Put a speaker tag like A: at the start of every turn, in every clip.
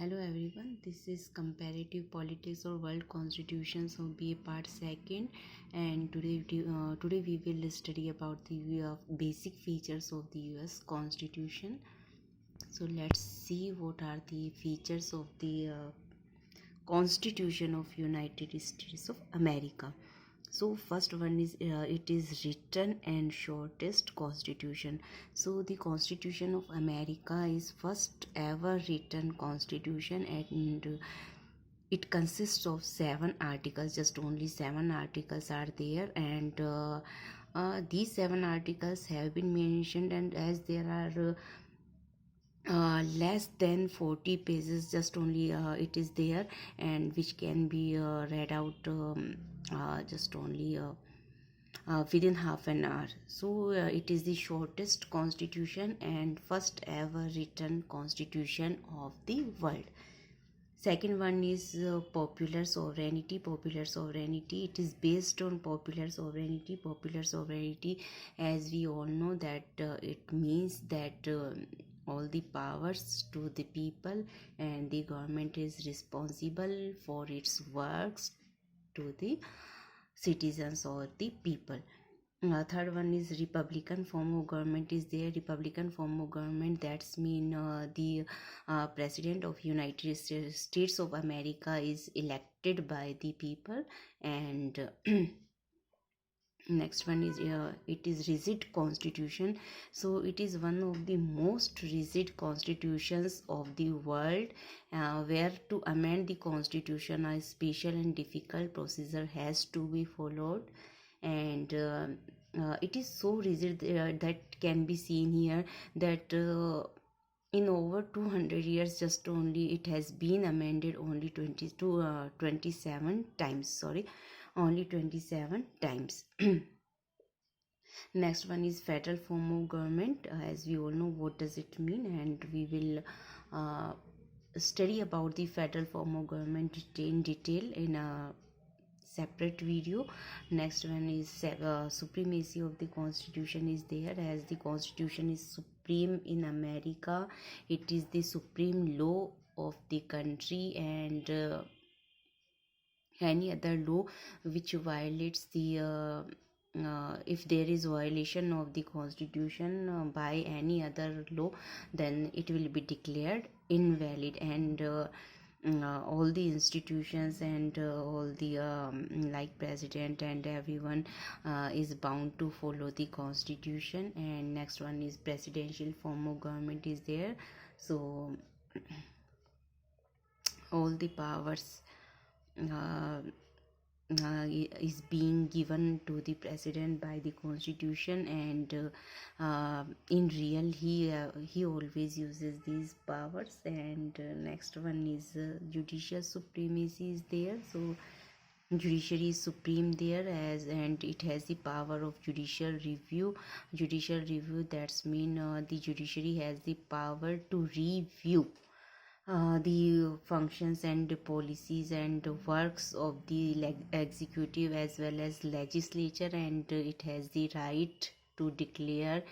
A: Hello everyone, this is Comparative Politics or World Constitutions of BA Part 2nd, and today we will study about the basic features of the US Constitution. So let's see what are the features of the Constitution of United States of America. So first one is it is written and shortest constitution. So the Constitution of America is first ever written constitution, and it consists of 7 articles. Just only 7 articles are there, and these 7 articles have been mentioned, and as there are less than 40 pages, just only it is there, and which can be read out just only within half an hour. So it is the shortest constitution and first ever written constitution of the world. Second one is popular sovereignty. Popular sovereignty, it is based on popular sovereignty. Popular sovereignty, as we all know, that it means that all the powers to the people, and the government is responsible for its works to the citizens or the people. Third one is republican form of government is there. Republican form of government, that's mean the president of United States of America is elected by the people, and next one is it is rigid constitution. So it is one of the most rigid constitutions of the world, where to amend the constitution a special and difficult procedure has to be followed, and it is so rigid that can be seen here that in over 200 years, just only it has been amended only 27 times. Sorry, only 27 times. Next one is federal form of government. As we all know what does it mean, and we will study about the federal form of government in detail in a separate video. Next one is supremacy of the constitution is there. As the constitution is supreme in America, it is the supreme law of the country, and any other law which violates the if there is violation of the constitution by any other law, then it will be declared invalid, and all the institutions and all the like president and everyone is bound to follow the constitution. And next one is presidential form of government is there. So all the powers uh, is being given to the president by the constitution, and in real he always uses these powers. And next one is judicial supremacy is there. So judiciary is supreme there, as and it has the power of judicial review. Judicial review, that's mean the judiciary has the power to review the functions and the policies and the works of the executive as well as legislature, and it has the right to declare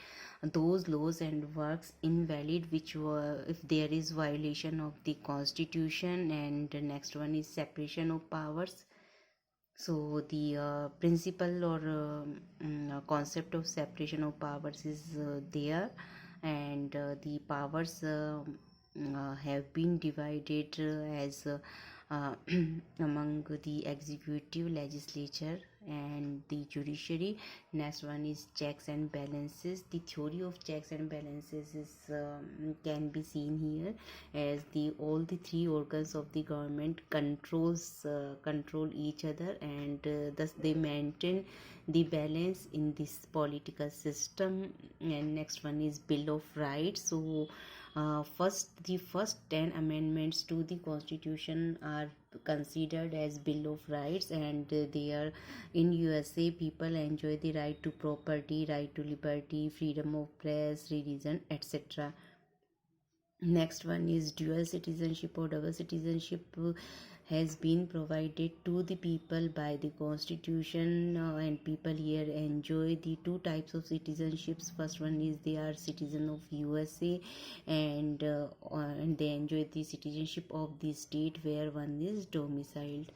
A: those laws and works invalid which were if there is violation of the constitution. And the next one is separation of powers. So the principle or concept of separation of powers is there, and the powers have been divided as among the executive, legislature, and the judiciary. Next one is checks and balances. The theory of checks and balances is can be seen here, as the all the three organs of the government control each other, and thus they maintain the balance in this political system. And next one is bill of rights. So the first 10 amendments to the constitution are considered as bill of rights, and they are in USA people enjoy the right to property, right to liberty, freedom of press, religion, etc. Next one is dual citizenship or double citizenship has been provided to the people by the constitution, and people here enjoy the two types of citizenships. First one is they are citizen of USA, and they enjoy the citizenship of the state where one is domiciled.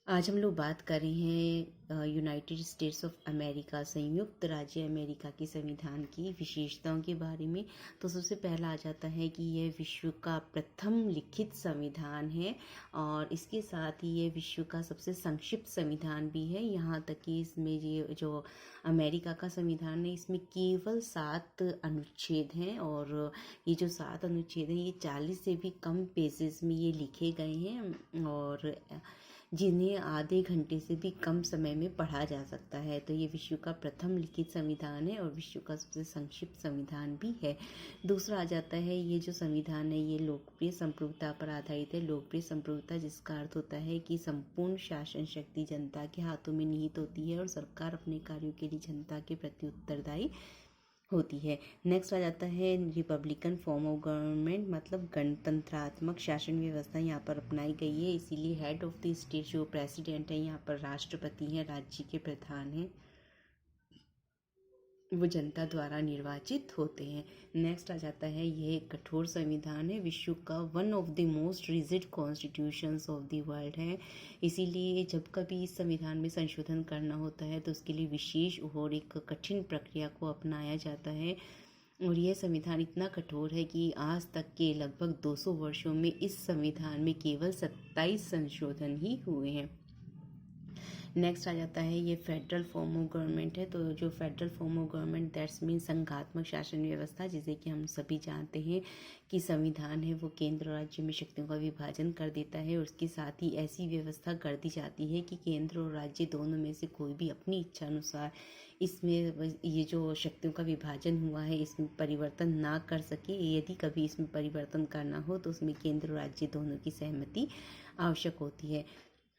A: आज हम लोग बात कर रहे हैं United states of America, संयुक्त राज्य America के संविधान की विशेषताओं के बारे में। तो सबसे पहला आ जाता है कि यह विश्व का प्रथम लिखित संविधान है, और इसके साथ ही ये विश्व का सबसे संक्षिप्त संविधान भी है। यहाँ तक कि इसमें ये जो अमेरिका का संविधान है, इसमें केवल 7 अनुच्छेद हैं, और ये जो 7 अनुच्छेद हैं ये 40 से भी कम पेजेस में ये लिखे गए हैं, और जिन्हें आधे घंटे से भी कम समय में पढ़ा जा सकता है। तो ये विश्व का प्रथम लिखित संविधान है और विश्व का सबसे संक्षिप्त संविधान भी है। दूसरा आ जाता है, ये जो संविधान है ये लोकप्रिय संप्रभुता पर आधारित है। लोकप्रिय संप्रभुता जिसका अर्थ होता है कि संपूर्ण शासन शक्ति जनता के हाथों में निहित होती है और सरकार अपने कार्यों के लिए जनता के प्रति उत्तरदायी होती है। नेक्स्ट आ जाता है रिपब्लिकन फॉर्म ऑफ गवर्नमेंट, मतलब गणतंत्रात्मक शासन व्यवस्था यहाँ पर अपनाई गई है। इसीलिए हेड ऑफ द स्टेट जो प्रेसिडेंट है यहाँ पर राष्ट्रपति हैं, राज्य के प्रधान हैं, वो जनता द्वारा निर्वाचित होते हैं। नेक्स्ट आ जाता है, यह एक कठोर संविधान है, विश्व का one of the most rigid constitutions of the world है। इसीलिए जब कभी इस संविधान में संशोधन करना होता है तो उसके लिए विशेष और एक कठिन प्रक्रिया को अपनाया जाता है। और यह संविधान इतना कठोर है कि आज तक के लगभग 200 वर्षों में इस संविधान में केवल 27 संशोधन ही हुए हैं। नेक्स्ट आ जाता है, ये फेडरल फॉर्म ऑफ गवर्नमेंट है। तो जो federal form of government that's mean संघात्मक शासन व्यवस्था, जिसे कि हम सभी जानते हैं कि संविधान है वो केंद्र और राज्य में शक्तियों का विभाजन कर देता है, और उसके साथ ही ऐसी व्यवस्था कर दी जाती है कि केंद्र और राज्य दोनों में से कोई भी अपनी इच्छा अनुसार इसमें ये जो शक्तियों का विभाजन हुआ है इसमें परिवर्तन ना कर सके। यदि कभी इसमें परिवर्तन करना हो तो उसमें केंद्र और राज्य दोनों की सहमति आवश्यक होती है।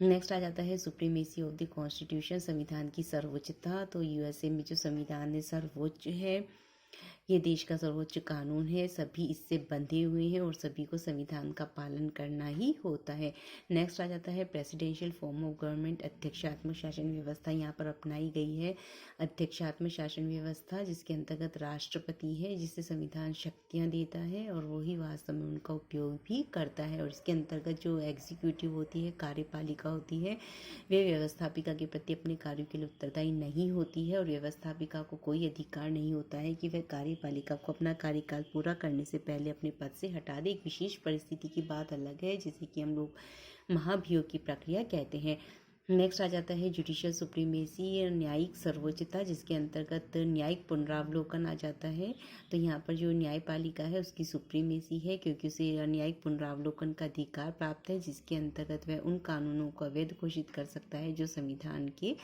A: नेक्स्ट आ जाता है सुप्रीमेसी ऑफ द कॉन्स्टिट्यूशन, संविधान की सर्वोच्चता। तो यूएसए में जो संविधान है सर्वोच्च है, ये देश का सर्वोच्च कानून है, सभी इससे बंधे हुए हैं और सभी को संविधान का पालन करना ही होता है। नेक्स्ट आ जाता है प्रेसिडेंशियल फॉर्म ऑफ गवर्नमेंट, अध्यक्षात्मक शासन व्यवस्था यहाँ पर अपनाई गई है। अध्यक्षात्मक शासन व्यवस्था जिसके अंतर्गत राष्ट्रपति है जिसे संविधान शक्तियाँ देता है और वही वास्तव में उनका उपयोग भी करता है। और इसके अंतर्गत जो एग्जीक्यूटिव होती है, कार्यपालिका होती है, वे व्यवस्थापिका के प्रति अपने कार्यों के लिए उत्तरदायी नहीं होती है, और व्यवस्थापिका को कोई अधिकार नहीं होता है कि वह कार्यपालिका को अपना कार्यकाल पूरा करने से पहले अपने पद से हटा दे। एक विशेष परिस्थिति की बात अलग है जिसे कि हम लोग महाभियोग की प्रक्रिया कहते हैं। नेक्स्ट आ जाता है जुडिशियल सुप्रीमेसी, न्यायिक सर्वोच्चता, जिसके अंतर्गत न्यायिक पुनरावलोकन आ जाता है। तो यहाँ पर जो न्यायपालिका है उसकी सुप्रीमेसी है क्योंकि उसे न्यायिक पुनरावलोकन का अधिकार प्राप्त है, जिसके अंतर्गत वह उन कानूनों को अवैध घोषित कर सकता है जो संविधान के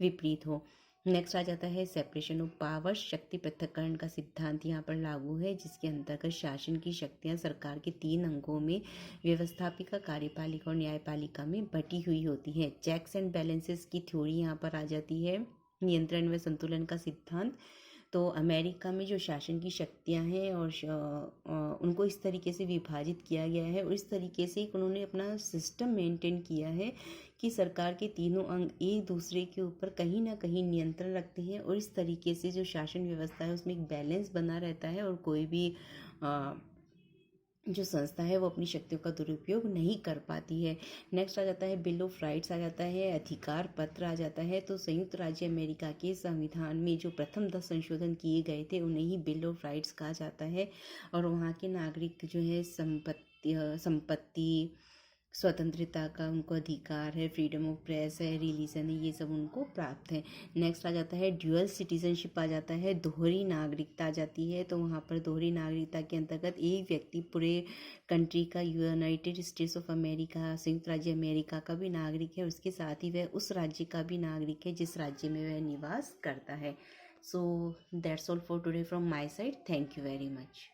A: विपरीत हो। नेक्स्ट आ जाता है सेपरेशन ऑफ पावर्स, शक्ति पृथक्करण का सिद्धांत यहाँ पर लागू है, जिसके अंतर्गत शासन की शक्तियाँ सरकार के 3 अंगों में व्यवस्थापिका, कार्यपालिका और न्यायपालिका में बटी हुई होती है। चेक्स एंड बैलेंसेस की थ्योरी यहाँ पर आ जाती है, नियंत्रण व संतुलन का सिद्धांत। तो अमेरिका में जो शासन की शक्तियाँ हैं और उनको इस तरीके से विभाजित किया गया है और इस तरीके से उन्होंने अपना सिस्टम मेंटेन किया है कि सरकार के तीनों अंग एक दूसरे के ऊपर कहीं ना कहीं नियंत्रण रखते हैं, और इस तरीके से जो शासन व्यवस्था है उसमें एक बैलेंस बना रहता है और कोई भी जो संस्था है वो अपनी शक्तियों का दुरुपयोग नहीं कर पाती है। नेक्स्ट आ जाता है बिल ऑफ राइट्स, आ जाता है अधिकार पत्र आ जाता है। तो संयुक्त राज्य अमेरिका के संविधान में जो प्रथम 10 संशोधन किए गए थे उन्हें ही बिल ऑफ राइट्स कहा जाता है, और वहाँ के नागरिक जो है संपत्ति स्वतंत्रता का उनको अधिकार है, फ्रीडम ऑफ प्रेस है, रिलीजन है, ये सब उनको प्राप्त है। नेक्स्ट आ जाता है ड्यूअल सिटीजनशिप, आ जाता है दोहरी नागरिकता आ जाती है। तो वहाँ पर दोहरी नागरिकता के अंतर्गत एक व्यक्ति पूरे कंट्री का, यूनाइटेड स्टेट्स ऑफ अमेरिका, संयुक्त राज्य अमेरिका का भी नागरिक है, उसके साथ ही वह उस राज्य का भी नागरिक है जिस राज्य में वह निवास करता है। So that's all for today from my side. Thank you very much.